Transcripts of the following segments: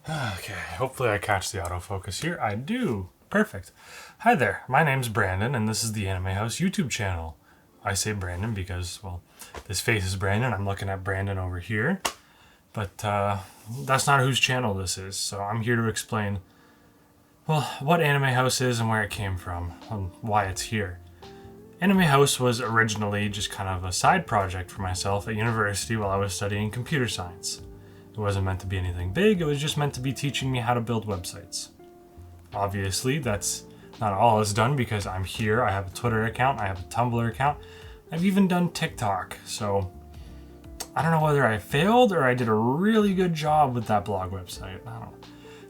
Okay, hopefully I catch the autofocus here. I do. Perfect. Hi there, my name's Brandon, and this is the Animehouse YouTube channel. I say Brandon because, well, this face is Brandon. I'm looking at Brandon over here. But that's not whose channel this is, so I'm here to explain, well, what Animehouse is and where it came from, and why it's here. Animehouse was originally just kind of a side project for myself at university while I was studying computer science. It wasn't meant to be anything big, it was just meant to be teaching me how to build websites. Obviously, that's not all it's done because I'm here, I have a Twitter account, I have a Tumblr account, I've even done TikTok, so I don't know whether I failed or I did a really good job with that blog website. I don't know.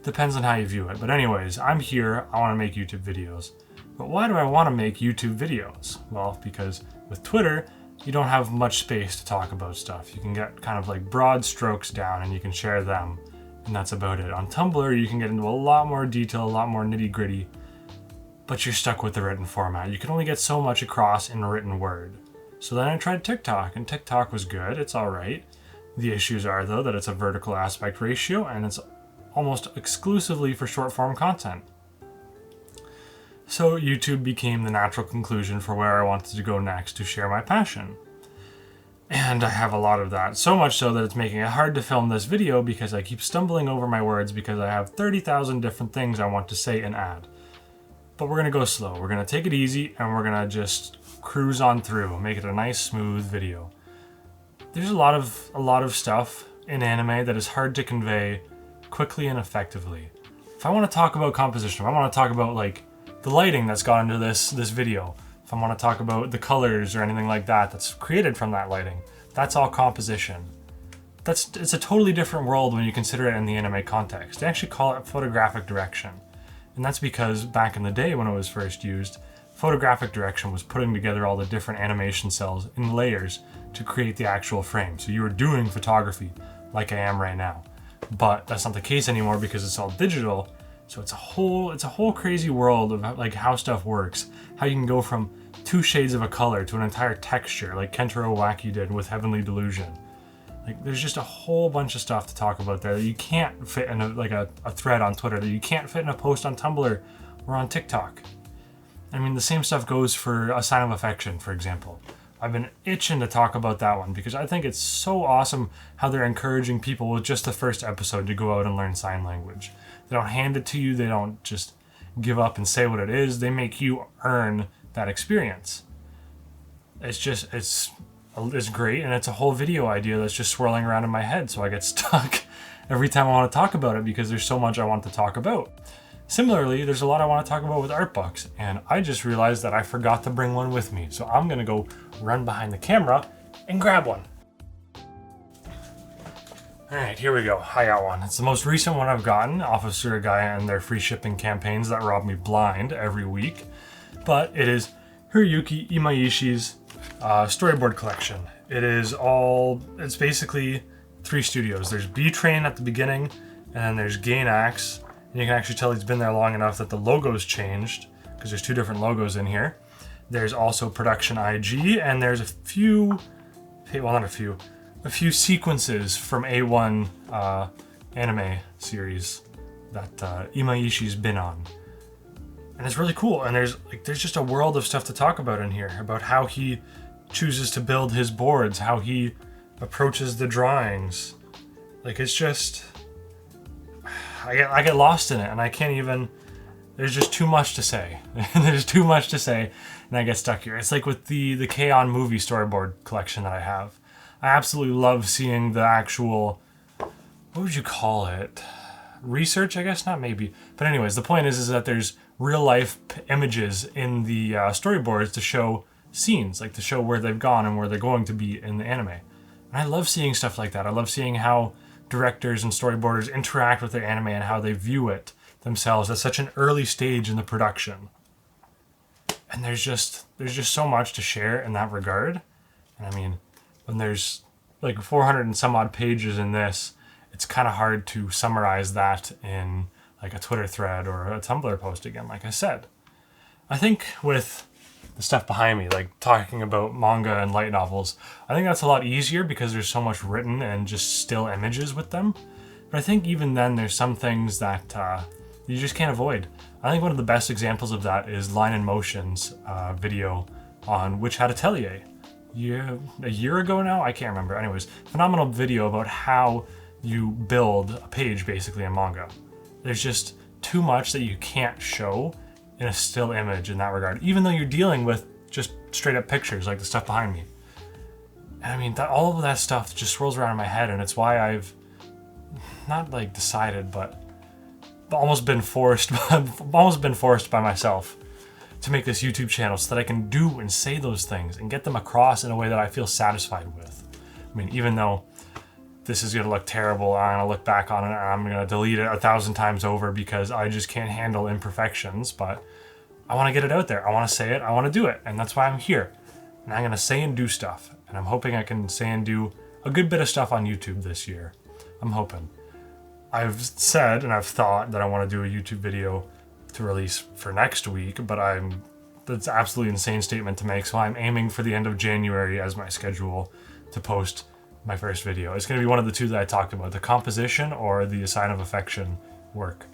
Depends on how you view it. But anyways, I'm here, I want to make YouTube videos. But why do I want to make YouTube videos? Well, because with Twitter, you don't have much space to talk about stuff. You can get kind of like broad strokes down and you can share them, and that's about it. On Tumblr, you can get into a lot more detail, a lot more nitty-gritty, but you're stuck with the written format. You can only get so much across in written word. So then I tried TikTok, and TikTok was good. It's all right. The issues are, though, that it's a vertical aspect ratio, and it's almost exclusively for short-form content. So YouTube became the natural conclusion for where I wanted to go next to share my passion. And I have a lot of that, so much so that it's making it hard to film this video because I keep stumbling over my words because I have 30,000 different things I want to say and add. But we're going to go slow. We're going to take it easy, and we're going to just cruise on through, make it a nice, smooth video. There's a lot of stuff in anime that is hard to convey quickly and effectively. If I want to talk about composition, if I want to talk about like the lighting that's gone into this video, if I want to talk about the colors or anything like that that's created from that lighting, that's all composition. It's a totally different world when you consider it in the anime context. They actually call it photographic direction. And that's because back in the day when it was first used, photographic direction was putting together all the different animation cells in layers to create the actual frame. So you were doing photography like I am right now. But that's not the case anymore because it's all digital. So it's a whole crazy world of like how stuff works. How you can go from 2 shades of a color to an entire texture like Kentaro Waki did with Heavenly Delusion. Like there's just a whole bunch of stuff to talk about there that you can't fit in a thread on Twitter, that you can't fit in a post on Tumblr or on TikTok. I mean, the same stuff goes for A Sign of Affection, for example. I've been itching to talk about that one because I think it's so awesome how they're encouraging people with just the first episode to go out and learn sign language. They don't hand it to you, they don't just give up and say what it is, they make you earn that experience. It's great, and it's a whole video idea that's just swirling around in my head, so I get stuck every time I want to talk about it because there's so much I want to talk about. Similarly, there's a lot I want to talk about with art books, and I just realized that I forgot to bring one with me, so I'm going to go run behind the camera and grab one. Alright, here we go. I got one. It's the most recent one I've gotten off of Surugaya and their free shipping campaigns that rob me blind every week, but it is Hiroyuki Imaishi's storyboard collection. It's basically 3 studios. There's B-Train at the beginning, and then there's Gainax. And you can actually tell he's been there long enough that the logo's changed, because there's 2 different logos in here. There's also Production IG, and there's a few sequences from A1 anime series that Imaishi's been on. And it's really cool, and there's just a world of stuff to talk about in here, about how he chooses to build his boards, how he approaches the drawings. Like, it's just... I get lost in it, and I can't even... There's just too much to say. There's too much to say, and I get stuck here. It's like with the K-On! Movie storyboard collection that I have. I absolutely love seeing the actual... What would you call it? Research, I guess? Not maybe. But anyways, the point is that there's real-life images in the storyboards to show scenes, like to show where they've gone and where they're going to be in the anime. And I love seeing stuff like that. I love seeing how directors and storyboarders interact with their anime and how they view it themselves at such an early stage in the production. And there's just so much to share in that regard. And I mean, when there's like 400 and some odd pages in this, it's kind of hard to summarize that in like a Twitter thread or a Tumblr post again, like I said. I think with the stuff behind me, like talking about manga and light novels, I think that's a lot easier because there's so much written and just still images with them. But I think even then there's some things that you just can't avoid. I think one of the best examples of that is Line in Motion's video on Which Had Atelier. A year ago now? I can't remember. Anyways, phenomenal video about how you build a page basically in manga. There's just too much that you can't show in a still image in that regard, even though you're dealing with just straight up pictures like the stuff behind me. And I mean, all of that stuff just swirls around in my head, and it's why I've not like decided, but almost been forced by myself to make this YouTube channel so that I can do and say those things and get them across in a way that I feel satisfied with. I mean, even though this is gonna look terrible, I'm gonna look back on it and I'm gonna delete it 1,000 times over because I just can't handle imperfections, but I wanna get it out there. I wanna say it, I wanna do it, and that's why I'm here. And I'm gonna say and do stuff, and I'm hoping I can say and do a good bit of stuff on YouTube this year. I'm hoping. I've said and I've thought that I want to do a YouTube video to release for next week, but that's absolutely insane statement to make, so I'm aiming for the end of January as my schedule to post my first video. It's going to be one of the two that I talked about, the composition or the sign of affection work.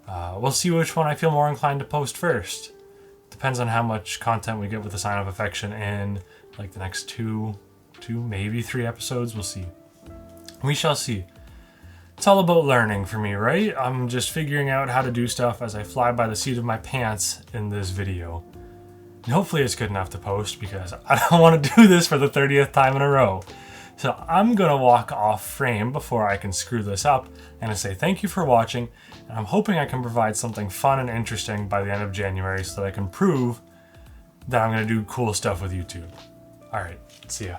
We'll see which one I feel more inclined to post first. Depends on how much content we get with the sign of affection in like the next two, maybe 3 episodes. We'll see. We shall see. It's all about learning for me, right? I'm just figuring out how to do stuff as I fly by the seat of my pants in this video. And hopefully it's good enough to post because I don't want to do this for the 30th time in a row. So I'm going to walk off frame before I can screw this up and I say thank you for watching, and I'm hoping I can provide something fun and interesting by the end of January so that I can prove that I'm going to do cool stuff with YouTube. Alright, see ya.